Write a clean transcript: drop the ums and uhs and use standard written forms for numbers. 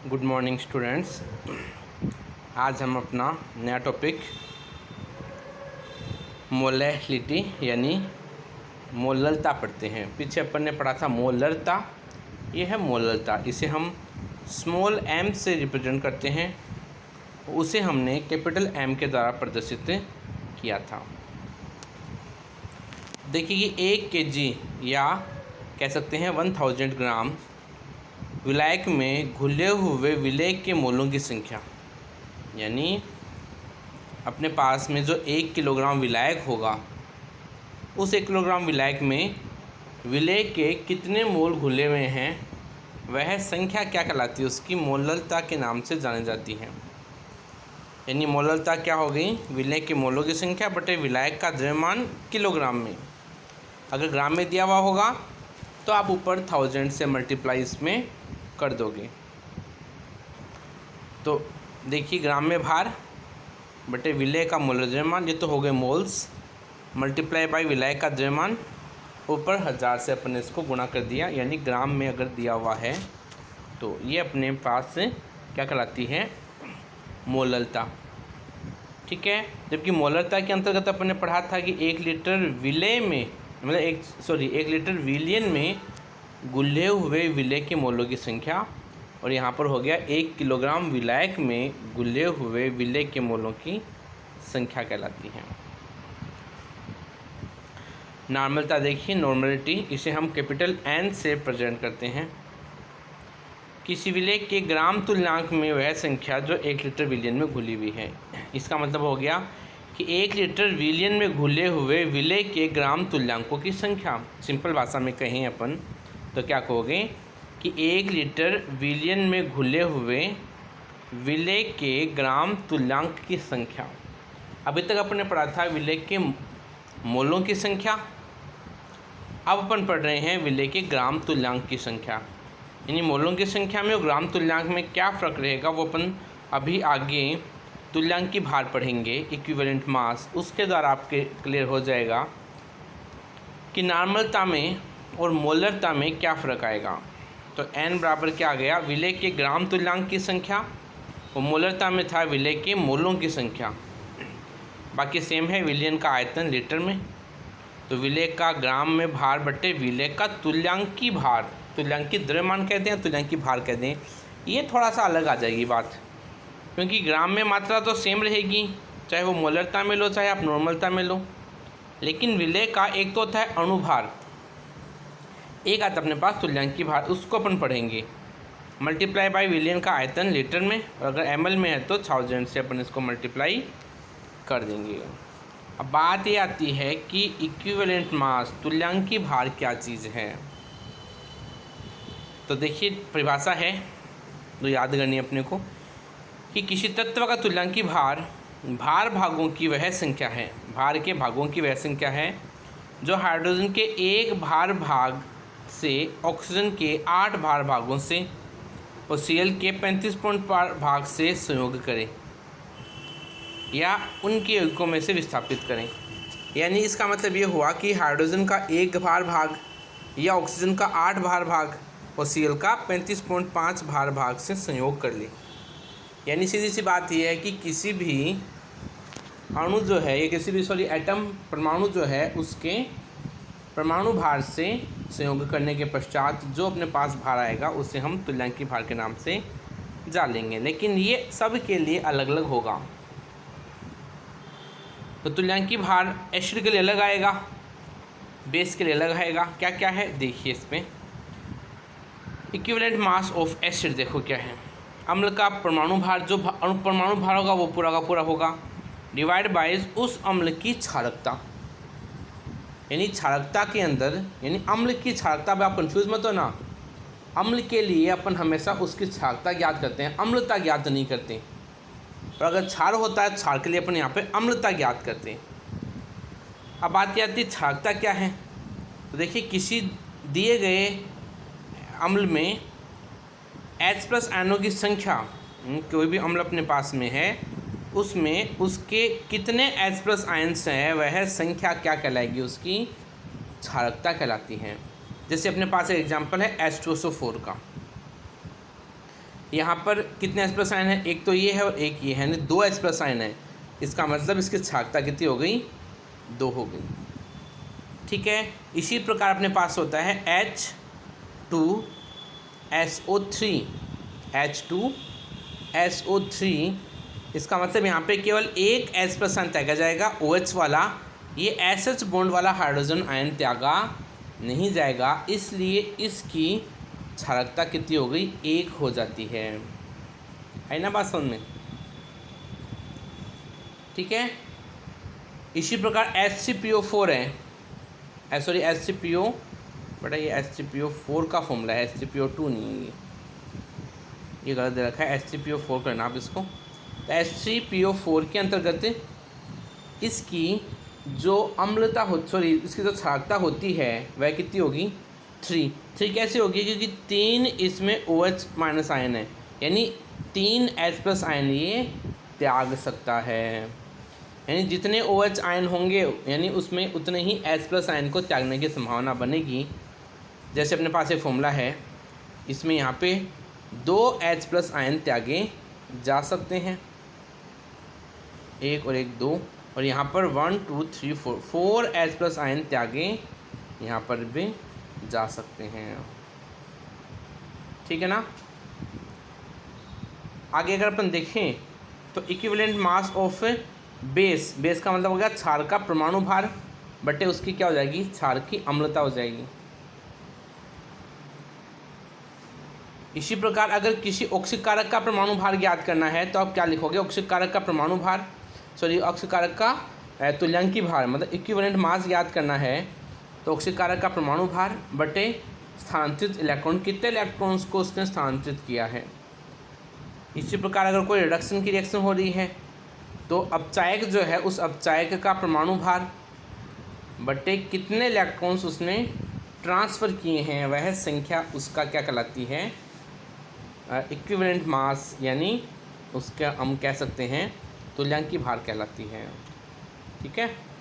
Good morning students. आज हम अपना नया टॉपिक मोलैलिटी यानी मोलरता पढ़ते हैं। पीछे अपन ने पढ़ा था मोलरता, ये है मोलरता। इसे हम स्मॉल m से रिप्रेजेंट करते हैं, उसे हमने कैपिटल M के द्वारा प्रदर्शित किया था। देखिए कि 1 kg या कह सकते हैं 1000 ग्राम विलायक में घुले हुए विलेय के मोलों की संख्या, यानी अपने पास में जो 1 किलोग्राम विलायक होगा उस 1 किलोग्राम विलायक में विलेय के कितने मोल घुले हुए हैं वह संख्या क्या कहलाती है, उसकी मोलरता के नाम से जानी जाती है। यानी मोलरता क्या हो गई, विलेय के मोलों की संख्या बटे विलायक का द्रव्यमान किलोग्राम में। अगर ग्राम में दिया हुआ होगा तो आप ऊपर 1000 से मल्टीप्लाई इसमें कर दोगे। तो देखिए ग्राम में भार बटे विलेय का मोलर द्रव्यमान, ये तो हो गए मोल्स, मल्टीप्लाई बाय विलायक का द्रव्यमान, ऊपर 1000 से अपन ने इसको गुणा कर दिया। यानी ग्राम में अगर दिया हुआ है तो ये अपने पास से क्या कहलाती है, मोलरता। ठीक है। जबकि मोलरता के अंतर्गत अपन ने पढ़ा था कि 1 लीटर विलेय में मतलब 1 लीटर विलियन में घुले हुए विलेय के मोलों की संख्या, और यहाँ पर हो गया 1 किलोग्राम विलायक में घुले हुए विलेय के मोलों की संख्या कहलाती है। नॉर्मलता देखिए, नॉर्मलिटी, इसे हम कैपिटल N से प्रेजेंट करते हैं। किसी विलेय के ग्राम तुल्यांक में वह संख्या जो 1 लीटर विलियन में घुली हुई है। इसका मतलब हो गया कि 1 लीटर विलियन में घुले हुए विलेय के ग्राम तुल्यांकों की संख्या। सिंपल भाषा में कहें अपन तो क्या कहोगे कि 1 लीटर विलियन में घुले हुए विलेय के ग्राम तुल्यांक की संख्या। अभी तक अपन ने पढ़ा था विलेय के मोलों की संख्या, अब अपन पढ़ रहे हैं विलेय के ग्राम तुल्यांक की संख्या। यानी मोलों की संख्या में और ग्राम तुल्यांक में क्या फ़र्क रहेगा वो अपन अभी आगे तुल्यांकी भार पढ़ेंगे, इक्विवेलेंट मास, उसके द्वारा आपके क्लियर हो जाएगा कि नॉर्मलता में और मोलरता में क्या फ़र्क आएगा। तो n बराबर क्या आ गया, विलेय के ग्राम तुल्यांक की संख्या, और मोलरता में था विलेय के मोलों की संख्या। बाकी सेम है, विलियन का आयतन लीटर में, तो विलेय का ग्राम में भार बटे विलेय का तुल्यांकी भार, तुल्यांकी द्रव्यमान कहते हैं, तुल्यांकी भार कहते हैं। ये थोड़ा सा अलग आ जाएगी बात, क्योंकि ग्राम में मात्रा तो सेम रहेगी, चाहे वो मोलरता में लो चाहे आप नॉर्मलता में लो, लेकिन विलेय का एक तो होता है अणुभार, एक आता अपने पास तुल्यांकी भार, उसको अपन पढ़ेंगे। मल्टीप्लाई बाय विलियन का आयतन लीटर में, और अगर ml में है तो 1000 से अपन इसको मल्टीप्लाई कर देंगे। अब बात ये आती है कि इक्विवेलेंट मास, तुल्यांकी भार क्या चीज़ है। तो देखिए परिभाषा है तो याद करनी है अपने को कि किसी तत्व का तुल्यांकी भार भार भागों की वह संख्या है, भार के भागों की वह संख्या है जो हाइड्रोजन के 1 भार भाग से ऑक्सीजन के 8 भार भागों से और Cl के 35 भाग से संयोग करें या उनके यौगिकों में से विस्थापित करें। यानी इसका मतलब ये हुआ कि हाइड्रोजन का 1 भार भाग या ऑक्सीजन का 8 भार भाग और Cl का 35.5 भार भाग से संयोग कर ले। यानी सीधी सी बात यह है कि किसी भी अणु जो है या किसी भी एटम परमाणु जो है उसके परमाणु भार से संयोग करने के पश्चात जो अपने पास भार आएगा उसे हम तुल्यांकी भार के नाम से जानेंगे, लेकिन ये सब के लिए अलग अलग होगा। तो तुल्यांकी भार एसिड के लिए अलग आएगा, बेस के लिए अलग आएगा। क्या क्या है देखिए इसमें। इक्विवेलेंट मास ऑफ एसिड देखो क्या है, अम्ल का परमाणु भार, जो परमाणु भार होगा वो पूरा का पूरा होगा, डिवाइड बाय उस अम्ल की क्षारकता। यानी क्षारकता के अंदर, यानी अम्ल की क्षारकता में आप कंफ्यूज मत हो ना, अम्ल के लिए अपन हमेशा उसकी क्षारकता ज्ञात करते हैं, अम्लता ज्ञात नहीं करते। और अगर क्षार होता है क्षार के लिए अपन यहाँ पे अम्लता ज्ञात करते हैं। अब बात आती है क्षारकता क्या है। तो देखिए किसी दिए गए अम्ल में H+ आयनों की संख्या, कोई भी अम्ल अपने पास में है उसमें उसके कितने H+ आयन्स हैं वह संख्या क्या कहलाएगी, उसकी क्षारकता कहलाती है। जैसे अपने पास एक एग्जांपल है H2SO4 का। यहाँ पर कितने H प्लस आयन है, एक तो ये है और एक ये है, यानी 2 H प्लस आयन है। इसका मतलब इसकी क्षारकता कितनी हो गई, 2 हो गई। ठीक है, इसी प्रकार अपने पास होता है H2SO3, H2SO3। इसका मतलब यहाँ पे केवल एक H प्लस आयन त्यागा जाएगा, OH वाला। ये SH बॉन्ड वाला हाइड्रोजन आयन त्यागा नहीं जाएगा, इसलिए इसकी क्षारकता कितनी हो गई, 1 हो जाती है ना बात समझ में। ठीक है, इसी प्रकार H3PO4 है, सॉरी H3PO, बेटा ये H3PO4 का फॉर्मूला है, H3PO2 नहीं है, ये गलत दे रखा है, H3PO4 करना आप इसको। तो H3PO4 के अंतर्गत इसकी जो अम्लता हो, सॉरी इसकी जो क्षारकता होती है वह कितनी होगी, 3 कैसे होगी, क्योंकि 3 इसमें OH माइनस आयन है, यानी 3 H प्लस आयन ये त्याग सकता है। यानी जितने OH आयन होंगे यानी उसमें उतने ही H प्लस आयन को त्यागने की संभावना बनेगी। जैसे अपने पास एक फॉर्मूला है, इसमें यहाँ पे 2 H प्लस आयन त्यागे जा सकते हैं, 1 और 1 2, और यहाँ पर 1 2 3 4 H प्लस आयन त्यागे यहाँ पर भी जा सकते हैं। ठीक है ना। आगे अगर अपन देखें तो इक्विवेलेंट मास ऑफ बेस का मतलब हो गया क्षार का परमाणु भार बटे उसकी क्या हो जाएगी, क्षार की अम्लता हो जाएगी। इसी प्रकार अगर किसी ऑक्सीय कारक का परमाणु भार ज्ञात करना है तो आप क्या लिखोगे, ऑक्सीय कारक का परमाणु भार, सॉरी ऑक्सीय कारक का तुल्यांकी भार, मतलब इक्विवेलेंट मास ज्ञात करना है तो ऑक्सीय कारक का परमाणु भार बटे स्थानांतरित इलेक्ट्रॉन, कितने इलेक्ट्रॉन्स को उसने स्थानांतरित किया है। इसी प्रकार अगर कोई रिडक्शन की रिएक्शन हो रही है तो अपचायक जो है उस अपचायक का परमाणु भार बटे कितने इलेक्ट्रॉन्स उसने ट्रांसफ़र किए हैं, वह संख्या उसका क्या कहलाती है, इक्विवेलेंट मास, यानी उसका हम कह सकते हैं तुल्यांकी भार कहलाती है। ठीक है।